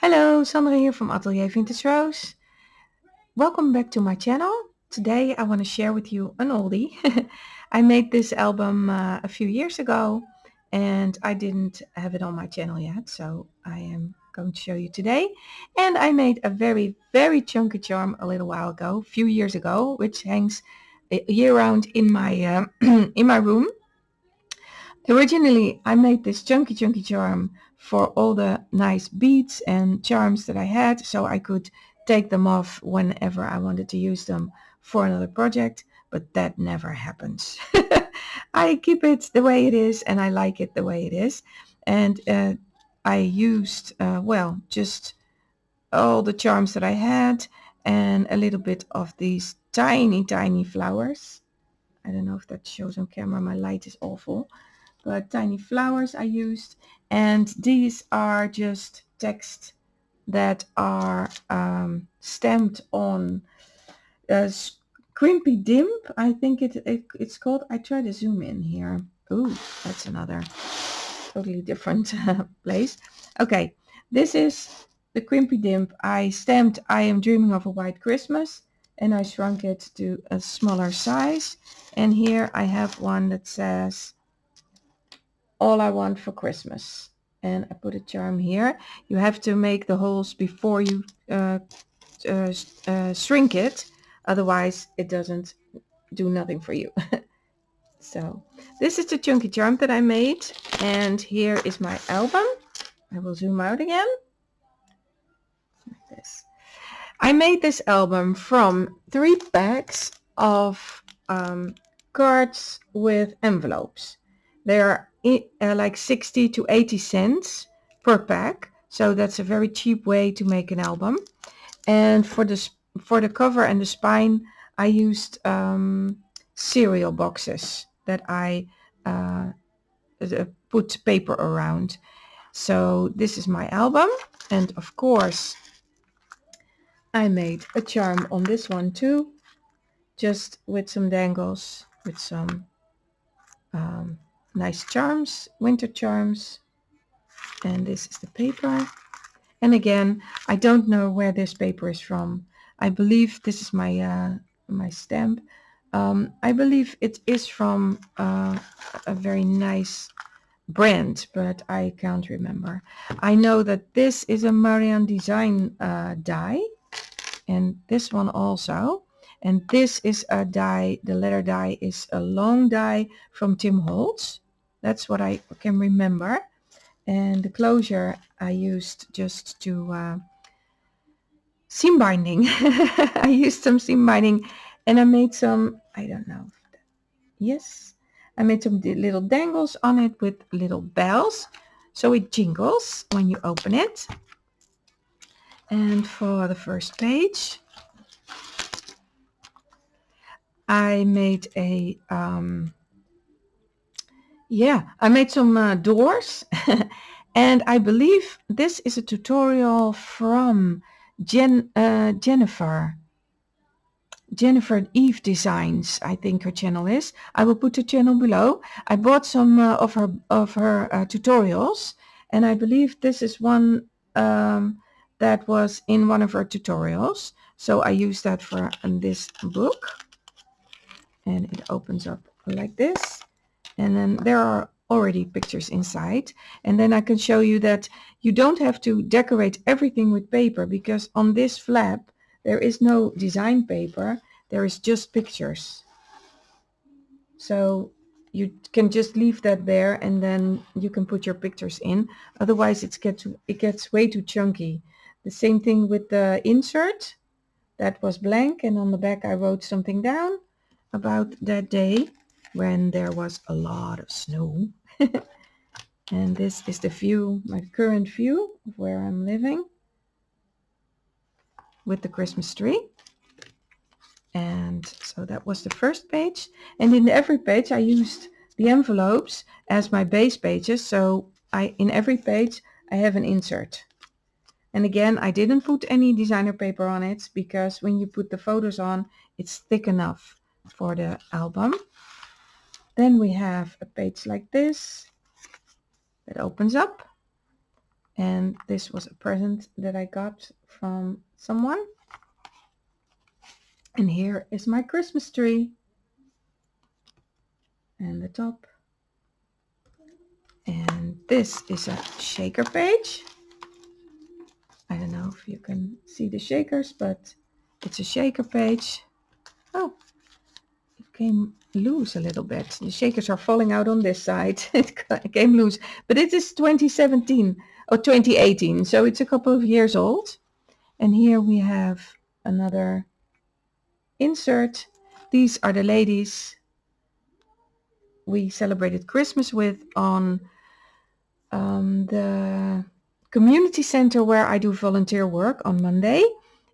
Hello, Sandra here from AtelierVintageRose. Welcome back to my channel. Today I want to share with you an oldie. I made this album a few years ago and I didn't have it on my channel yet, so I am going to show you today. And I made a very chunky charm a little while ago, a few years ago, which hangs year round in my in my room. Originally, I made this chunky charm for all the nice beads and charms that I had, so I could take them off whenever I wanted to use them for another project, but that never happens. I keep it the way it is and I like it the way it is. And I used, just all the charms that I had and a little bit of these tiny flowers. I don't know if that shows on camera, my light is awful, but tiny flowers I used, and these are just text that are stamped on a crimpy dimp, I think it's called. I try to zoom in here. Ooh, that's another totally different place. Okay, this is the crimpy dimp. I stamped I am dreaming of a white Christmas, and I shrunk it to a smaller size, and here I have one that says all I want for Christmas, and I put a charm here. You have to make the holes before you shrink it, otherwise it doesn't do nothing for you. So this is the chunky charm that I made, and here is my album. I will zoom out again like this. I made this album from 3 packs of cards with envelopes. They are like 60 to 80 cents per pack, so that's a very cheap way to make an album. And for the cover and the spine, I used cereal boxes that I put paper around. So this is my album, and of course I made a charm on this one too, just with some dangles, with some nice charms, winter charms. And this is the paper. And again, I don't know where this paper is from. I believe this is my stamp. I believe it is from a very nice brand, but I can't remember. I know that this is a Marianne Design die, and this one also. And this is a die, the letter die is a long die from Tim Holtz. That's what I can remember. And the closure I used just to seam binding. I used some seam binding, and I made some, I don't know, yes, I made some little dangles on it with little bells, so it jingles when you open it. And for the first page, I made a I made some doors. And I believe this is a tutorial from Jennifer Eve Designs, I think her channel is. I will put the channel below. I bought some of her tutorials, and I believe this is one that was in one of her tutorials. So I used that for this book, and it opens up like this, and then there are already pictures inside. And then I can show you that you don't have to decorate everything with paper, because on this flap there is no design paper, there is just pictures. So you can just leave that there, and then you can put your pictures in. Otherwise it gets way too chunky. The same thing with the insert. That was blank, and on the back I wrote something down about that day when there was a lot of snow. And this is the view, my current view of where I'm living with the Christmas tree. And so that was the first page. And in every page I used the envelopes as my base pages. So in every page I have an insert. And again, I didn't put any designer paper on it, because when you put the photos on, it's thick enough for the album. Then we have a page like this that opens up, And this was a present that I got from someone. And here is my Christmas tree. And the top. And this is a shaker page. I don't know if you can see the shakers, but it's a shaker page. Oh, it came loose a little bit. The shakers are falling out on this side. It came loose, but it is 2017 or 2018, so it's a couple of years old. And here we have another insert. These are the ladies we celebrated Christmas with on the community center where I do volunteer work on Monday.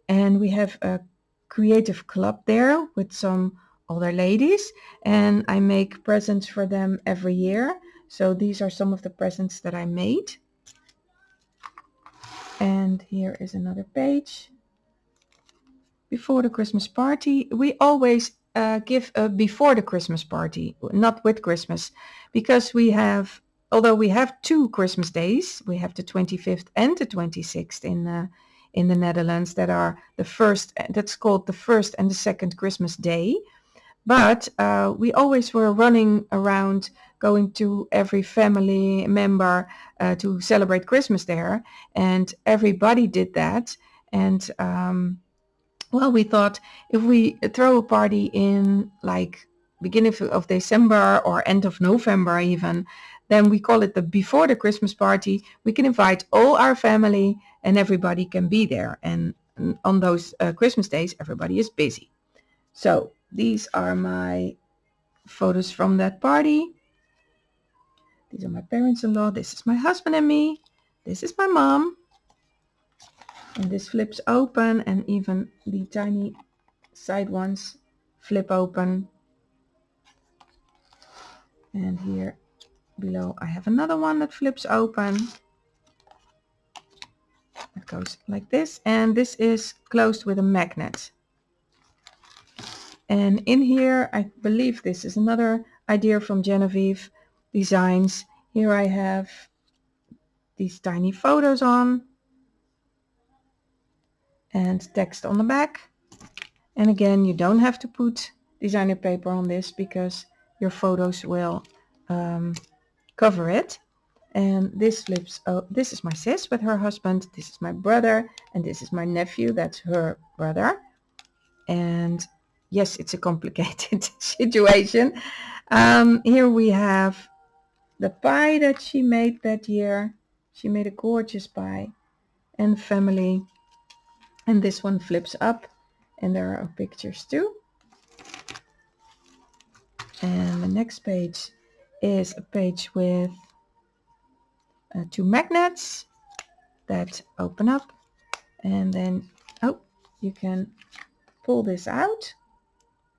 And we have a creative club there with some older ladies, and I make presents for them every year. So these are some of the presents that I made. And here is another page. Before the Christmas party, we always give a before the Christmas party, not with Christmas, because although we have 2 Christmas days, we have the 25th and the 26th in the Netherlands that are the first, that's called the first and the second Christmas day. But we always were running around going to every family member to celebrate Christmas there, and everybody did that. And well, we thought if we throw a party in like beginning of December or end of November even, then we call it the before the Christmas party. We can invite all our family and everybody can be there. And on those Christmas days, everybody is busy. So these are my photos from that party. These are my parents-in-law. This is my husband and me. This is my mom. And this flips open, and even the tiny side ones flip open. And here below I have another one that flips open. It goes like this, and this is closed with a magnet. And in here, I believe this is another idea from Genevieve Designs. Here I have these tiny photos on and text on the back. And again, you don't have to put designer paper on this because your photos will cover it. And this flips, oh, this is my sis with her husband, this is my brother, and this is my nephew, that's her brother. And yes, it's a complicated situation. Here we have the pie that she made that year. She made a gorgeous pie, and family. And this one flips up, and there are pictures too. And the next page is a page with 2 magnets that open up, and then you can pull this out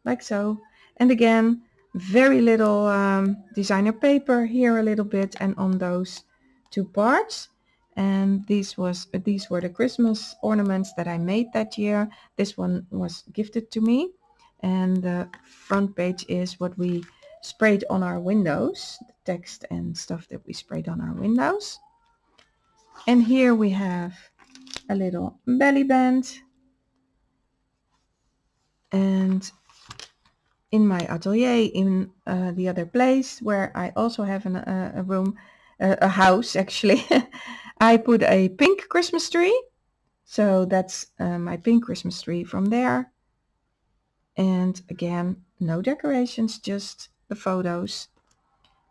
like so. And again, very little designer paper here a little bit, and on those 2 parts. And these were the Christmas ornaments that I made that year. This one was gifted to me, and the front page is what we sprayed on our windows, the text and stuff that we sprayed on our windows. And here we have a little belly band, and in my atelier in the other place where I also have a room, a house actually, I put a pink Christmas tree. So that's my pink Christmas tree from there. And again, no decorations, just the photos.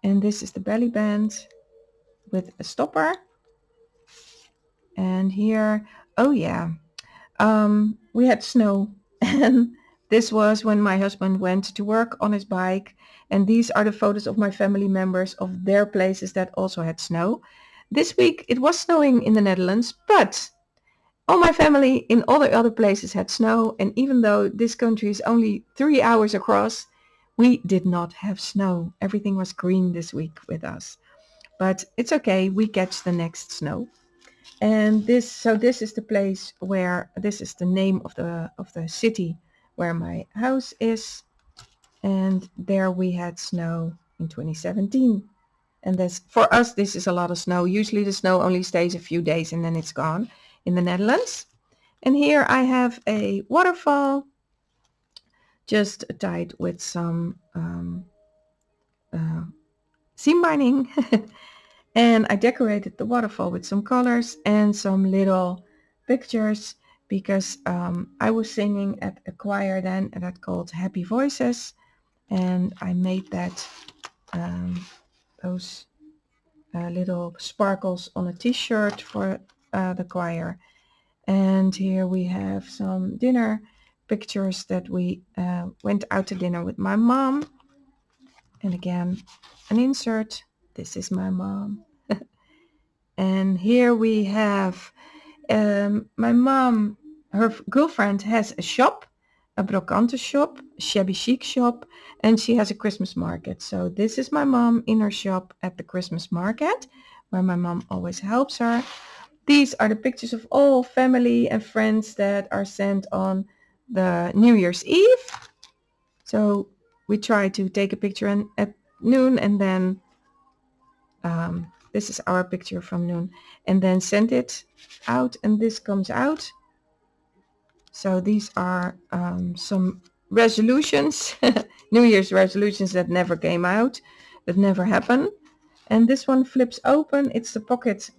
And this is the belly band with a stopper. And here, oh yeah, we had snow. And this was when my husband went to work on his bike. And these are the photos of my family members of their places that also had snow. This week it was snowing in the Netherlands, but all my family in all the other places had snow. And even though this country is only 3 hours across, we did not have snow. Everything was green this week with us. But it's okay, we catch the next snow. And this is the place where, this is the name of the city where my house is. And there we had snow in 2017. And this, for us, this is a lot of snow. Usually the snow only stays a few days and then it's gone in the Netherlands. And here I have a waterfall just tied with some seam binding. And I decorated the waterfall with some colors and some little pictures because I was singing at a choir then that called Happy Voices, and I made that those little sparkles on a t-shirt for the choir. And here we have some dinner pictures that we went out to dinner with my mom. And again, an insert. This is my mom. And here we have my mom, her girlfriend has a shop, a brocante shop, shabby chic shop, and she has a Christmas market. So this is my mom in her shop at the Christmas market, where my mom always helps her. These are the pictures of all family and friends that are sent on the New Year's Eve. So we try to take a picture at noon, and then this is our picture from noon, and then send it out, and this comes out. So these are some resolutions, New Year's resolutions that never came out, that never happened. And this one flips open. It's the pocket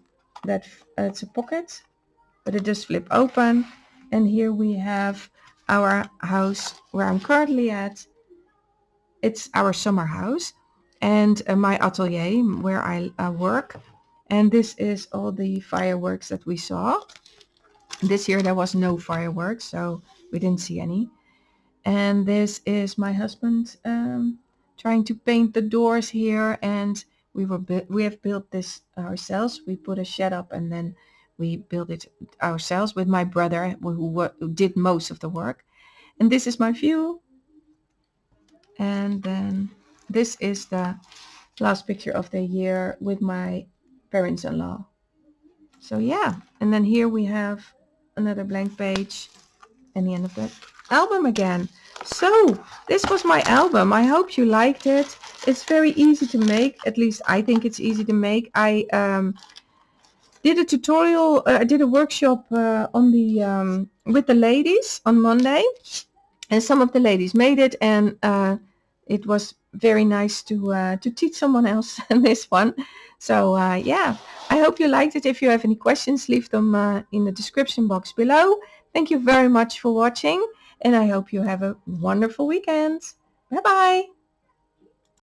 that it's a pocket, but it does flip open. And here we have our house where I'm currently at. It's our summer house, and my atelier where I work. And this is all the fireworks that we saw. This year there was no fireworks, so we didn't see any. And this is my husband trying to paint the doors here, and we have built this ourselves. We put a shed up and then we built it ourselves with my brother who did most of the work. And this is my view. And then this is the last picture of the year with my parents-in-law. So yeah, and then here we have another blank page and the end of the album again. So this was my album. I hope you liked it. It's very easy to make. At least I think it's easy to make. I did a tutorial. I did a workshop on the with the ladies on Monday, and some of the ladies made it, and it was very nice to teach someone else this one. So yeah, I hope you liked it. If you have any questions, leave them in the description box below. Thank you very much for watching, and I hope you have a wonderful weekend. Bye bye.